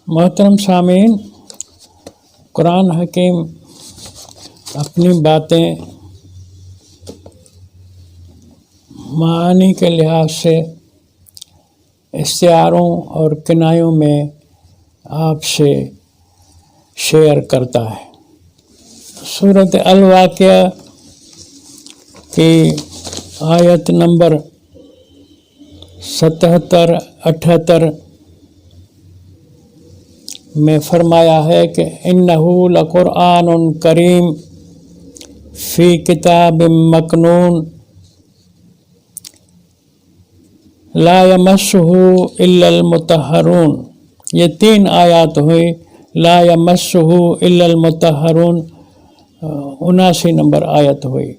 मोहतरम सामीन, कुरान हकीम अपनी बातें मानी के लिहाज से इस्तिआरों और किनायों में आपसे शेयर करता है। सूरत अल-वाक़िया की आयत नंबर 77-78 में फरमाया है कि इन्नहु लकुरआनुन करीम फ़ी किताबिम मकनून ला यमस्सुहु इल्लल मुतहहरून। ये 3 आयत हुई। ला यमस्सुहु इल्लल मुतहहरून 79 नंबर आयत हुई।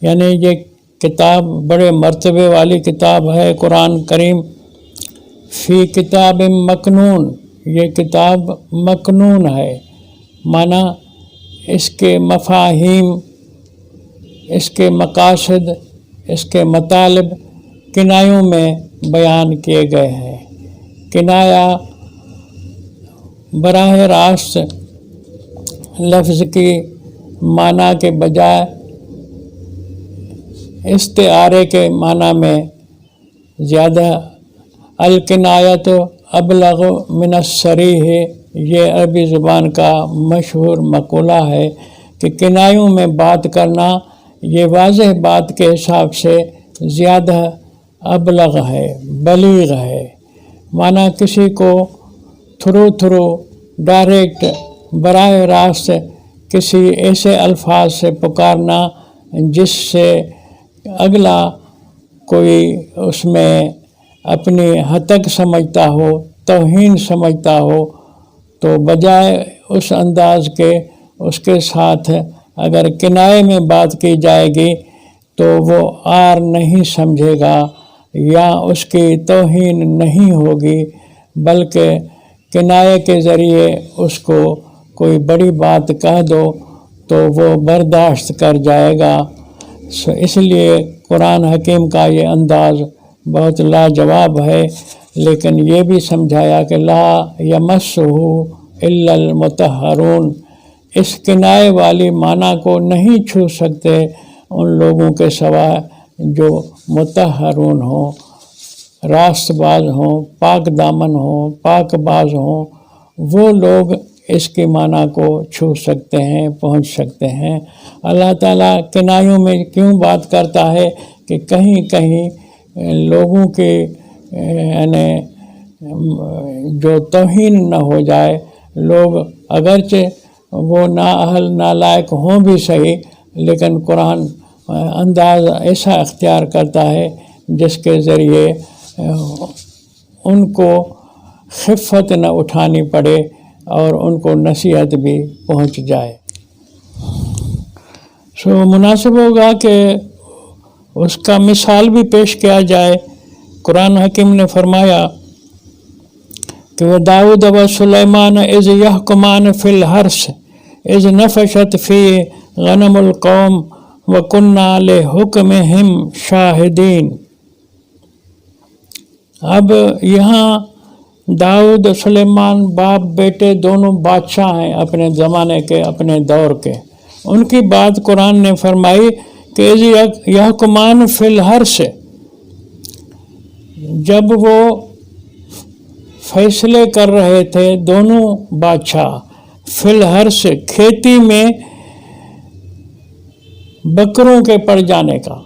यानी ये किताब बड़े मर्तबे वाली किताब है कुरान करीम। फ़ी किताबिम मकनून, ये किताब मकनून है, माना इसके मफ़ाहीम, इसके मकासद, इसके मतालिब किनायों में बयान किए गए हैं। किनाया बराह रास्त लफ्ज़ की माना के बजाय इस्तिआरे के माना में ज़्यादा अल-किनायत अबलग मिनस्सरीह है। ये अरबी ज़ुबान का मशहूर मक़ूला है कि किनायों में बात करना ये वाज़ेह बात के हिसाब से ज़्यादा अबलग है, बलीग है। माना किसी को थ्रू डायरेक्ट बराह रास्त किसी ऐसे अल्फाज से पुकारना जिससे अगला कोई उसमें अपनी हतक समझता हो, तौहीन समझता हो, तो बजाय उस अंदाज के उसके साथ अगर किनाए में बात की जाएगी तो वो आर नहीं समझेगा या उसकी तौहीन नहीं होगी, बल्कि किनाए के ज़रिए उसको कोई बड़ी बात कह दो तो वो बर्दाश्त कर जाएगा। इसलिए कुरान हकीम का ये अंदाज़ बहुत लाजवाब है। लेकिन ये भी समझाया कि ला यमस्सुहु इल्लल मुतहहरून, इस किनाए वाली माना को नहीं छू सकते उन लोगों के सिवा जो मुतहहरून हों, रास्तबाज हों, पाक दामन हों, पाकबाज हों। वो लोग इसकी माना को छू सकते हैं, पहुँच सकते हैं। अल्लाह ताला किनायों में क्यों बात करता है कि कहीं कहीं लोगों के यानी जो तौहीन न हो जाए। लोग अगरचे वो नाअहल नालायक हों भी सही, लेकिन कुरान अंदाज़ ऐसा अख्तियार करता है जिसके ज़रिए उनको खिफ़त न उठानी पड़े और उनको नसीहत भी पहुंच जाए। मुनासिब होगा कि उसका मिसाल भी पेश किया जाए। कुरान हकीम ने फरमाया कि वह दाऊद व सुलेमान इज़ यहकुमान फ़िल हर्स इज़ नफ़शत फ़ी गनमुल कौम व कुन्ना लिहुक्मिहिम शाहिदीन। अब यहाँ दाऊद सुलेमान बाप बेटे दोनों बादशाह हैं अपने ज़माने के, अपने दौर के। उनकी बात कुरान ने फरमाई कि यहकुमान फ़िल हर्स, जब वो फैसले कर रहे थे दोनों बादशाह फ़िल हर्स, खेती में बकरों के पड़ जाने का।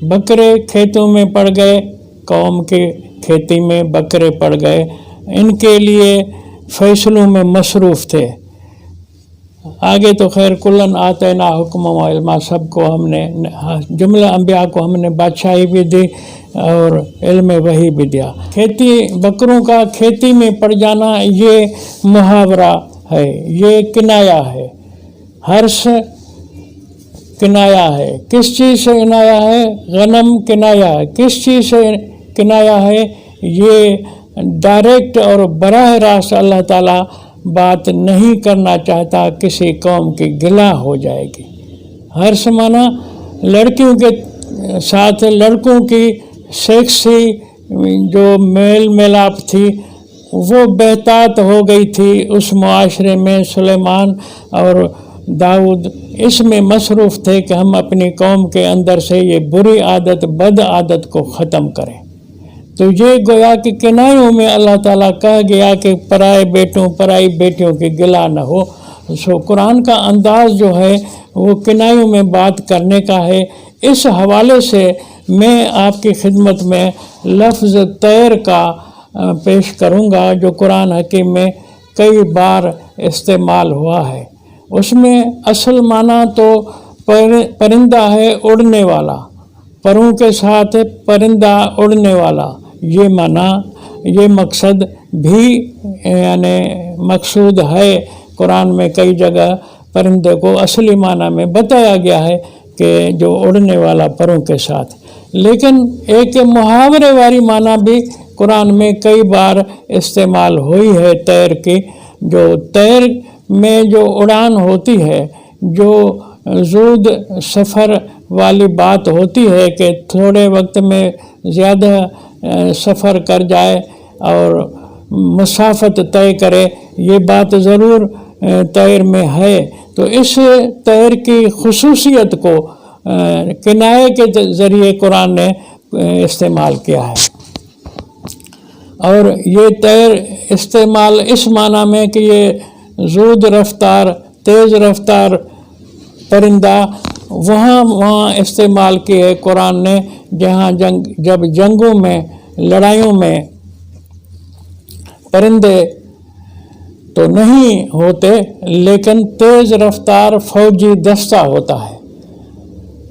बकरे खेतों में पड़ गए, कौम के खेती में बकरे पड़ गए, इनके लिए फ़ैसलों में मसरूफ़ थे। आगे तो खैर कुल्लन आतना हुक्म व इल्मा, सबको हमने जुमला अंबिया को हमने बादशाही भी दी और इल्म वही भी दिया। खेती बकरों का खेती में पड़ जाना ये मुहावरा है, ये किनाया है। हर्ष किनाया है। किस चीज़ से किनाया है? गनम किनाया है। किस चीज़ से किनाया है? ये डायरेक्ट और बराह रास्त अल्लाह ताला बात नहीं करना चाहता, किसी कौम की गिला हो जाएगी। हर्ष माना लड़कियों के साथ लड़कों की सेक्सी जो मेल मिलाप थी वो बेतात हो गई थी उस मुआशरे में। सुलेमान और दाऊद इसमें मसरूफ़ थे कि हम अपनी कौम के अंदर से ये बुरी आदत, बद आदत को ख़त्म करें। तो ये गोया कि किनायों में अल्लाह ताला कह गया कि पराए बेटों पराई बेटियों की गिला न हो। सो कुरान का अंदाज़ जो है वो किनायों में बात करने का है। इस हवाले से मैं आपकी खिदमत में लफ्ज़ तैर का पेश करूँगा जो कुरान हकीम में कई बार इस्तेमाल हुआ है। उसमें असल माना तो परिंदा है उड़ने वाला, परों के साथ परिंदा उड़ने वाला, ये माना, ये मकसद भी यानी मकसूद है। कुरान में कई जगह परिंदे को असली माना में बताया गया है कि जो उड़ने वाला परों के साथ। लेकिन एक मुहावरे वाली माना भी कुरान में कई बार इस्तेमाल हुई है तैर की। जो तैर में जो उड़ान होती है, जो ज़ूद सफ़र वाली बात होती है कि थोड़े वक्त में ज़्यादा सफ़र कर जाए और मसाफत तय करे, ये बात ज़रूर तैर में है। तो इस तैर की खुसूसियत को किनाए के ज़रिए कुरान ने इस्तेमाल किया है। और ये तैर इस्तेमाल इस माना में कि ये ज़ूद रफ्तार, तेज़ रफ्तार परिंदा वहाँ इस्तेमाल की है कुरान ने, जहाँ जब जंगों में, लड़ाइयों में परिंदे तो नहीं होते, लेकिन तेज़ रफ्तार फ़ौजी दस्ता होता है,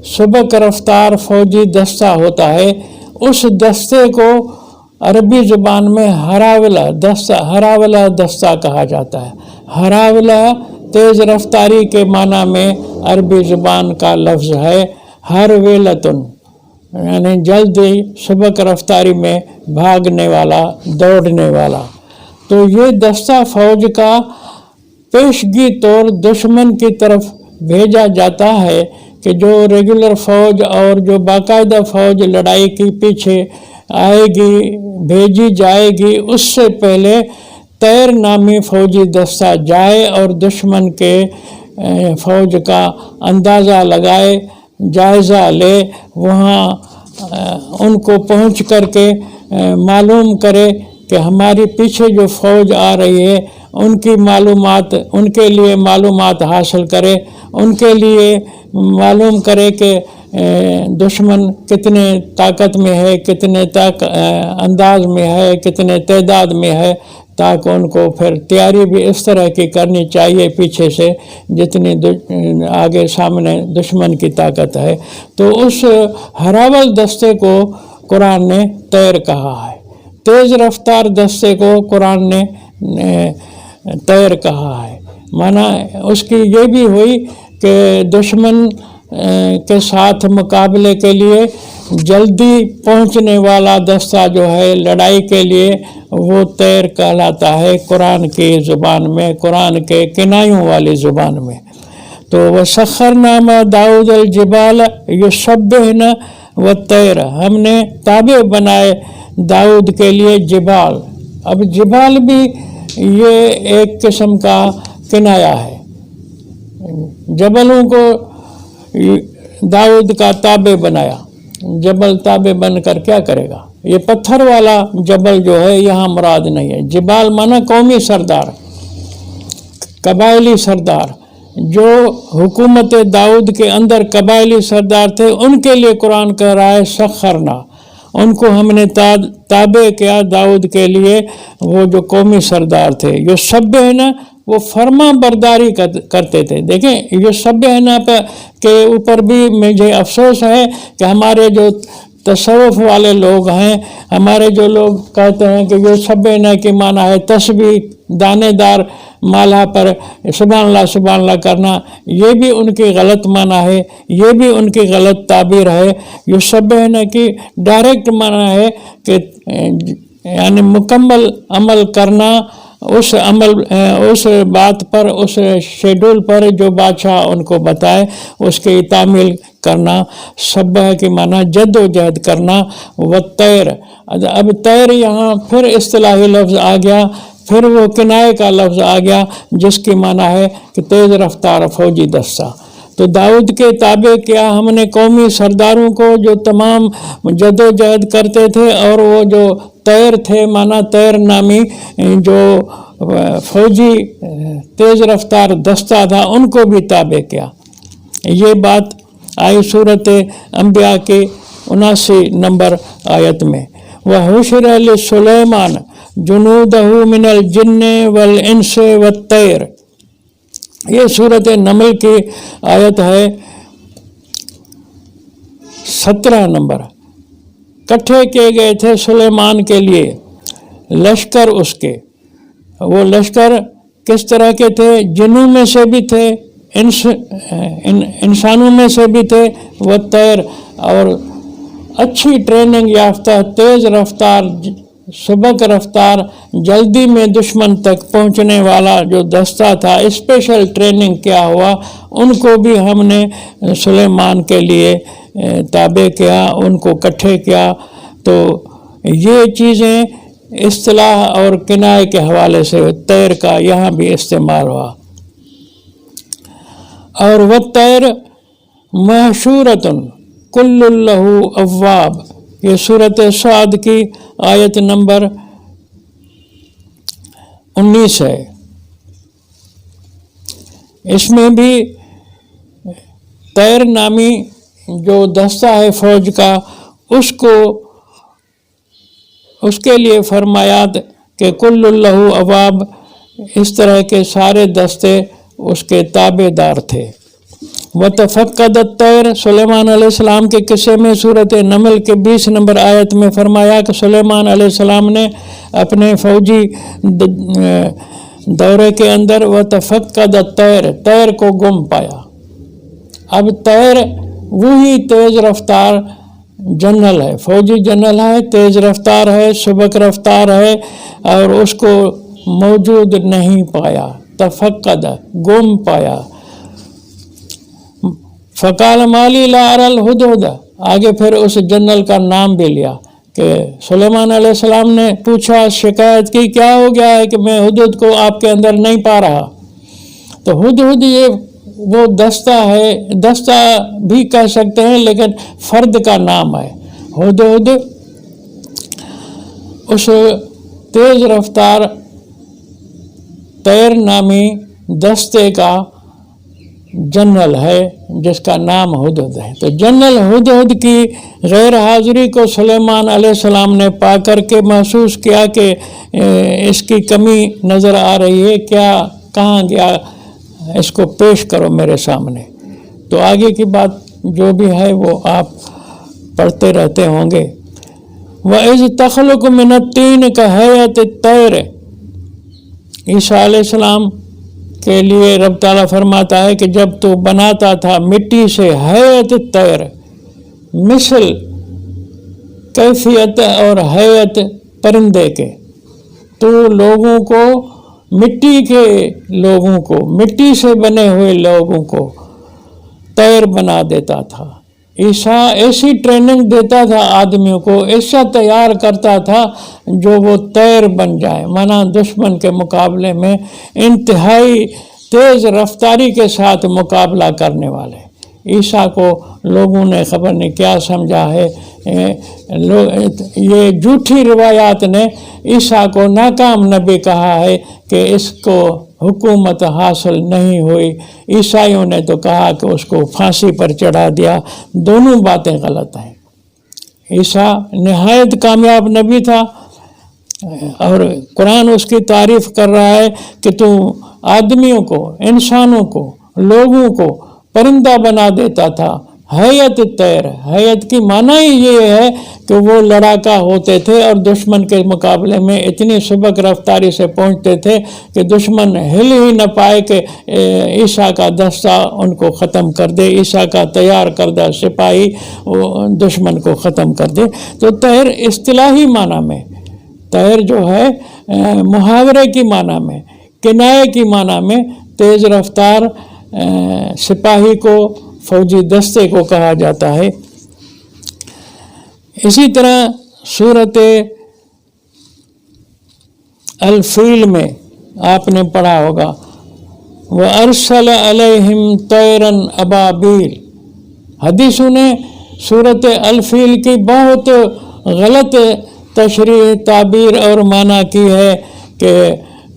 सबक रफ्तार फ़ौजी दस्ता होता है। उस दस्ते को अरबी ज़ुबान में हरावला दस्ता कहा जाता है। हरावला तेज़ रफ्तारी के माना में अरबी ज़ुबान का लफ्ज़ है हरवेलतुन, यानी जल्दी सबक रफ्तारी में भागने वाला, दौड़ने वाला। तो ये दस्ता फ़ौज का पेशगी तौर दुश्मन की तरफ भेजा जाता है कि जो रेगुलर फ़ौज और जो बाकायदा फ़ौज लड़ाई के पीछे आएगी, भेजी जाएगी, उससे पहले तैर नामी फ़ौजी दस्ता जाए और दुश्मन के फ़ौज का अंदाज़ा लगाए, जायज़ा ले, वहाँ उनको पहुँच करके मालूम करे कि हमारी पीछे जो फ़ौज आ रही है उनकी मालूमात, उनके लिए मालूमात हासिल करे, उनके लिए मालूम करे कि दुश्मन कितने ताकत में है, कितने अंदाज में है, कितने तादाद में है, ताकि उनको फिर तैयारी भी इस तरह की करनी चाहिए पीछे से जितनी आगे सामने दुश्मन की ताकत है। तो उस हरावल दस्ते को कुरान ने तैर कहा है। तेज़ रफ्तार दस्ते को कुरान ने तैर कहा है। माना उसकी ये भी हुई कि दुश्मन के साथ मुकाबले के लिए जल्दी पहुंचने वाला दस्ता जो है लड़ाई के लिए, वो तैर कहलाता है कुरान की ज़ुबान में, कुरान के किनायों वाली ज़ुबान में। तो वह सखरना मा दाऊद अल जिबाल युसब्बिहना व तैर, हमने ताबे बनाए दाऊद के लिए जिबाल। अब जिबाल भी ये एक किस्म का किनाया है। जबलों को दाऊद का ताबे बनाया। जबल ताबे बनकर क्या करेगा? ये पत्थर वाला जबल जो है यहाँ मुराद नहीं है। जिबाल माना कौमी सरदार, कबायली सरदार, जो हुकूमत दाऊद के अंदर कबायली सरदार थे, उनके लिए कुरान कह रहा है सखरना, उनको हमने ताबे किया दाऊद के लिए, वो जो कौमी सरदार थे। यो सब है ना, वो फर्मा बरदारी करते थे। देखें, ये सब है ना के ऊपर भी मुझे अफसोस है कि हमारे जो तसव्वुफ वाले लोग हैं, हमारे जो लोग कहते हैं कि ये सब है ना की माना है तस्बीह, दानेदार माला पर सुभान अल्लाह करना, ये भी उनकी गलत माना है, ये भी उनकी गलत ताबीर है। ये सब है ना कि डायरेक्ट माना है कि यानी मुकम्मल अमल करना उस अमल उस बात पर, उस शेड्यूल पर जो बादशाह उनको बताए उसकी तामील करना। सब्बह की माना जद्दोजहद करना। व तैर, अब तैर यहाँ फिर इस्तिलाही लफ्ज़ आ गया, फिर वो किनाए का लफ्ज़ आ गया जिसकी माना है कि तेज़ रफ्तार फौजी दस्ता। तो दाऊद के ताबे किया हमने कौमी सरदारों को जो तमाम जद्दोजहद करते थे, और वो जो तैर थे, माना तैर नामी जो फौजी तेज़ रफ्तार दस्ता था, उनको भी ताबे किया। ये बात आई सूरत अंबिया की 79 नंबर आयत में। वह हुशर लिसुलैमान जुनूदहु मिनल जिन्ने वल इंसे वत्तैर। ये सूरत नमल की आयत है 17 नंबर। इकट्ठे किए गए थे सुलेमान के लिए लश्कर उसके। वो लश्कर किस तरह के थे? जिन्नों में से भी थे, इंसानों में से भी थे। वह तैर, और अच्छी ट्रेनिंग याफ्ता, तेज़ रफ्तार, सबक रफ्तार, जल्दी में दुश्मन तक पहुंचने वाला जो दस्ता था, स्पेशल ट्रेनिंग किया हुआ, उनको भी हमने सुलेमान के लिए ताबे किया, उनको इकट्ठे किया। तो ये चीज़ें इस्तिलाह और किनाए के हवाले से तैर का यहाँ भी इस्तेमाल हुआ। और वह तैर महशूरतुन कुल्लुल्लहु अव्वाब, ये सूरत साद की आयत नंबर 19 है। इसमें भी तैर नामी जो दस्ता है फौज का, उसके लिए फरमाया कि कुल्लुल्लहु अवाब, इस तरह के सारे दस्ते उसके ताबेदार थे। व तफक्कद तैर, सुलेमान अलैहिस्सलाम के किस्से में सूरत नमल के 20 नंबर आयत में फरमाया कि सुलेमान अलैहिस्सलाम ने अपने फौजी दौरे के अंदर व तफक्कद तैर, तैर को गुम पाया। अब तैर वही तेज़ रफ्तार जनरल है, फौजी जनरल है, तेज़ रफ्तार है, सबक रफ्तार है, और उसको मौजूद नहीं पाया। तफक्कद, गुम पाया। फ़काल माली ला अरल हुदहुद, आगे फिर उस जनरल का नाम भी लिया कि सुलेमान अलैहिस्सलाम ने पूछा, शिकायत की, क्या हो गया है कि मैं हुदहुद को आपके अंदर नहीं पा रहा। तो हुदहुद ये वो दस्ता है, दस्ता भी कह सकते हैं, लेकिन फर्द का नाम है। हुदहुद उस तेज़ रफ्तार तैर नामी दस्ते का जनरल है जिसका नाम हुदहुद है। तो जनरल हुदहुद की गैर हाज़िरी को सुलेमान अलैहिस्सलाम ने पा कर के महसूस किया कि इसकी कमी नज़र आ रही है, क्या कहाँ गया, इसको पेश करो मेरे सामने। तो आगे की बात जो भी है वो आप पढ़ते रहते होंगे। वइज़ तख़लुक़ु मिनत्तीन का हैयत तैर, ईसा अलैहिस्सलाम के लिए रब ताला फरमाता है कि जब तू बनाता था मिट्टी से हैयत तैर, मिसल कैफियत और हैयत परिंदे के, तो लोगों को, मिट्टी के लोगों को, मिट्टी से बने हुए लोगों को तैर बना देता था। ईसा ऐसी ट्रेनिंग देता था आदमियों को, ऐसा तैयार करता था जो वो तैर बन जाए, माना दुश्मन के मुकाबले में इंतहाई तेज़ रफ्तारी के साथ मुकाबला करने वाले। ईसा को लोगों ने खबर नहीं क्या समझा है, ये झूठी रिवायात ने ईसा को नाकाम नबी कहा है कि इसको हुकूमत हासिल नहीं हुई। ईसाइयों ने तो कहा कि उसको फांसी पर चढ़ा दिया। दोनों बातें गलत हैं। ईसा निहायत कामयाब नबी था और कुरान उसकी तारीफ़ कर रहा है कि तू आदमियों को, इंसानों को, लोगों को परिंदा बना देता था। हैयत तैर, हैयत की माना ही ये है कि वो लड़ाका होते थे और दुश्मन के मुकाबले में इतनी सबक रफ्तारी से पहुंचते थे कि दुश्मन हिल ही न पाए कि ईसा का दस्ता उनको ख़त्म कर दे, ईसा का तैयार करदा सिपाही दुश्मन को ख़त्म कर दे। तो तैर इस्तिलाही माना में तैर जो है मुहावरे की माना में, किनाए की माना में तेज़ रफ्तार सिपाही को, फौजी दस्ते को कहा जाता है। इसी तरह सूरत अल-फील में आपने पढ़ा होगा, व अरसल अलैहिम तैरन अबाबील। हदीसों ने सूरत अल-फील की बहुत गलत तशरीह, ताबीर और माना की है कि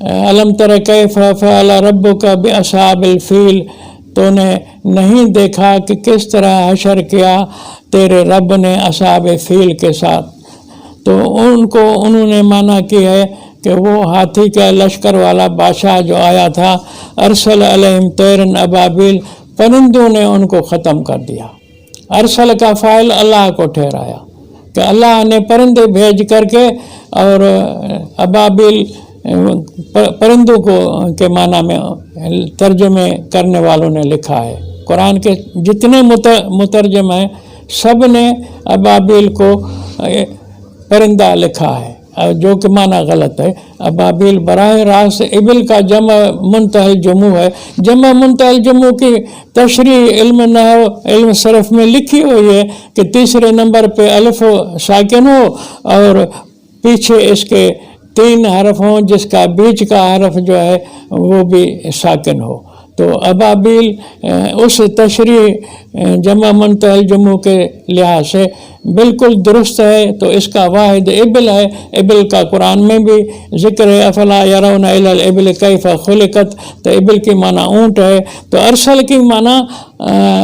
अलम तर कैफ फ़अल रब्बुका बिअस्हाबिल फील, तूने नहीं देखा कि किस तरह हशर किया तेरे रब ने असहाब फील के साथ। तो उन्होंने माना की है कि वो हाथी का लश्कर वाला बादशाह जो आया था, अरसल अलैहिम तैरन अबाबिल, परिंदों ने उनको ख़त्म कर दिया। अरसल का फ़ाइल अल्लाह को ठहराया कि अल्लाह ने परिंदे भेज करके, और अबाबिल परिंदों को के माना में तर्जुमे करने वालों ने लिखा है। कुरान के जितने मुतरजम हैं सब ने अबाबिल को परिंदा लिखा है, जो कि माना गलत है। अबाबिल बराह रास्त इबिल का जमा मुंतहल जमू है। जमा मुंतहल जमू की तशरीह इल्म नहव, इल्म सरफ में लिखी हुई है कि तीसरे नंबर पे अलिफ साकिन हो और पीछे इसके 3 हरफ हों, जिसका बीच का हरफ जो है वो भी साकिन हो। तो अबाबिल उस तशरीह जमा मुंतहल जमू के लिहाज से बिल्कुल दुरुस्त है। तो इसका वाहिद इबिल है। इबिल का कुरान में भी जिक्र है, अफला यरौना इलल इबिल कैफ खुलिकत, तो इबिल की माना ऊँट है। तो अरसल की माना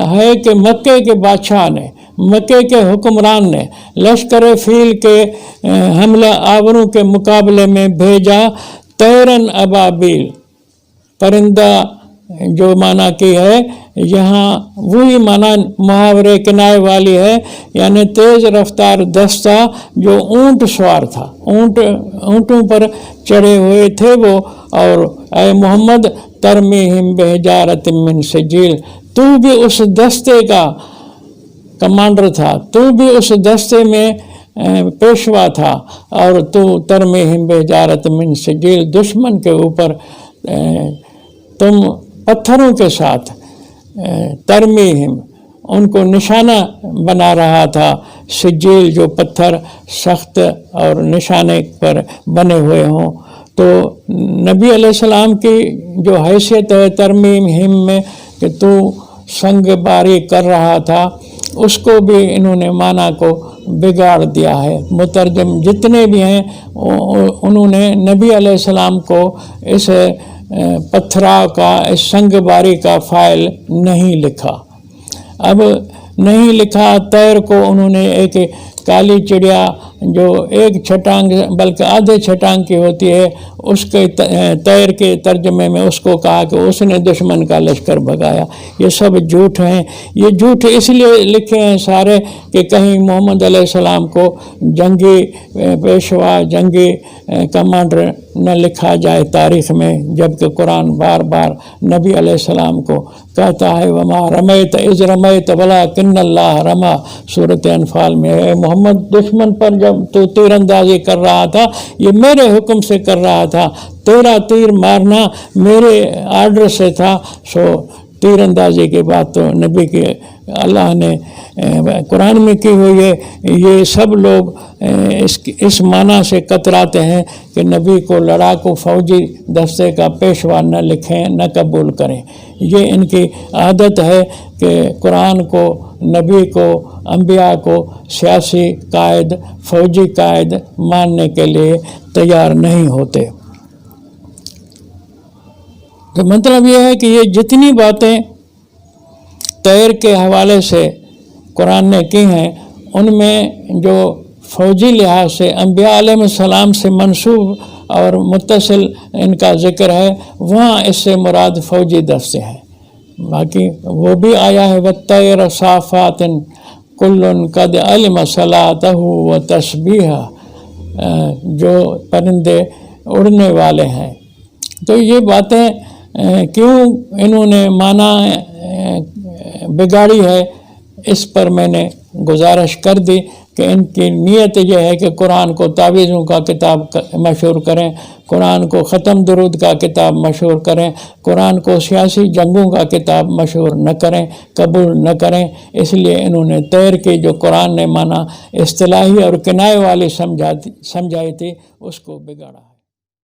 है कि मक्के के बादशाह ने, मक्के के हुक्मरान ने लश्कर फील के हमला आवरों के मुकाबले में भेजा तैरन अबाबिल, परिंदा जो माना की है यहाँ वही माना मुहावरे किनाए वाली है, यानी तेज़ रफ्तार दस्ता जो ऊँट सवार था, ऊँटों पर चढ़े हुए थे वो। और ऐ मोहम्मद तरमीहिम बिहिजारतिम मिन सिजील, तू भी उस दस्ते का कमांडर था, तू भी उस दस्ते में पेशवा था, और तू तरमीहिम बिहिजारतिम मिन सिजील, दुश्मन के ऊपर तुम पत्थरों के साथ तरमीहिम उनको निशाना बना रहा था। सिजील जो पत्थर सख्त और निशाने पर बने हुए हों। तो नबी अलैहिस्सलाम की जो हैसियत है तरमीहिम में कि तू संगबारी कर रहा था, उसको भी इन्होंने माना को बिगाड़ दिया है। मुतरजम जितने भी हैं उन्होंने नबी अलैहिस्सलाम को इस पत्थराव का, इस संगबारी का फ़ाइल नहीं लिखा। अब नहीं लिखा, तैर को उन्होंने एक काली चिड़िया जो एक छटांग बल्कि आधे छटांग की होती है, उसके तैर के तर्जमे में उसको कहा कि उसने दुश्मन का लश्कर भगाया। ये सब झूठ हैं। ये झूठ इसलिए लिखे हैं सारे कि कहीं मोहम्मद अलैहिस्सलाम को जंगी पेशवा, जंगी कमांडर न लिखा जाए तारीख़ में, जबकि कुरान बार बार नबी अलैहिस्सलाम को कहता है वमा रमैत इज़ रमैत वलाकिन्नल्लाह रमा। सूरत अनफाल में है, मोहम्मद दुश्मन पर जब तो तीरंदाजी कर रहा था, ये मेरे हुक्म से कर रहा था, तेरा तीर मारना मेरे आर्डर से था। सो तीरंदाजी की बात तो नबी के अल्लाह ने कुरान में की हुई है। ये सब लोग इस माना से कतराते हैं कि नबी को लड़ाकू फौजी दस्ते का पेशवा न लिखें, न कबूल करें। ये इनकी आदत है कि कुरान को, नबी को, अंबिया को सियासी कायद, फौजी कायद मानने के लिए तैयार नहीं होते। तो मतलब ये है कि ये जितनी बातें तैर के हवाले से कुरान ने की हैं, उनमें जो फ़ौजी लिहाज से अंबिया अलैहिस्सलाम से मंसूब और मुत्तसिल इनका ज़िक्र है, वहाँ इससे मुराद फ़ौजी दस्ते हैं। बाकी वो भी आया है वत्तैर साफ़ातिन कुल्लुन कद अलिम सलातहु व तस्बीहा, जो परिंदे उड़ने वाले हैं। तो ये बातें क्यों इन्होंने माना बिगाड़ी है, इस पर मैंने गुजारिश कर दी کہ ان کی نیت یہ ہے کہ قرآن کو تعویذوں کا کتاب مشہور کریں، قرآن کو ختم درود کا کتاب مشہور کریں، قرآن کو سیاسی جنگوں کا کتاب مشہور نہ کریں، قبول نہ کریں۔ اس لیے انہوں نے تیر کی جو قرآن نے مانا اصطلاحی اور کنایے والی سمجھائی تھی اس کو بگاڑا۔